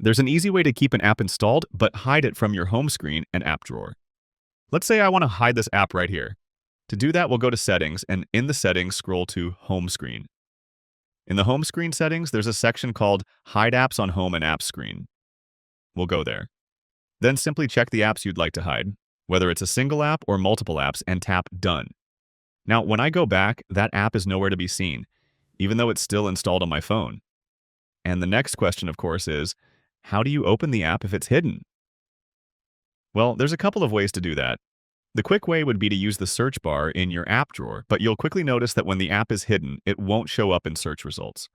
There's an easy way to keep an app installed, but hide it from your home screen and app drawer. Let's say I want to hide this app right here. To do that, we'll go to Settings, and in the settings, scroll to Home Screen. In the home screen settings, there's a section called Hide Apps on Home and App Screen. We'll go there. Then simply check the apps you'd like to hide, whether it's a single app or multiple apps, and tap Done. Now, when I go back, that app is nowhere to be seen, even though it's still installed on my phone. And the next question, of course, is, how do you open the app if it's hidden? Well, there's a couple of ways to do that. The quick way would be to use the search bar in your app drawer, but you'll quickly notice that when the app is hidden, it won't show up in search results.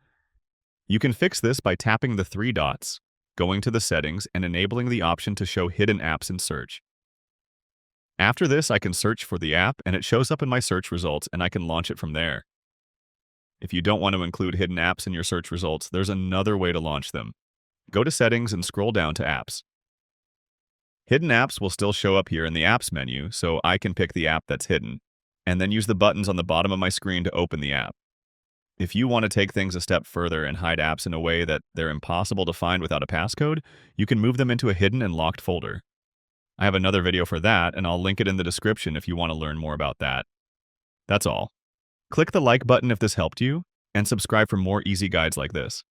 You can fix this by tapping the three dots, going to the settings, and enabling the option to show hidden apps in search. After this, I can search for the app, and it shows up in my search results, and I can launch it from there. If you don't want to include hidden apps in your search results, there's another way to launch them. Go to Settings and scroll down to Apps. Hidden apps will still show up here in the Apps menu, so I can pick the app that's hidden, and then use the buttons on the bottom of my screen to open the app. If you want to take things a step further and hide apps in a way that they're impossible to find without a passcode, you can move them into a hidden and locked folder. I have another video for that, and I'll link it in the description if you want to learn more about that. That's all. Click the like button if this helped you, and subscribe for more easy guides like this.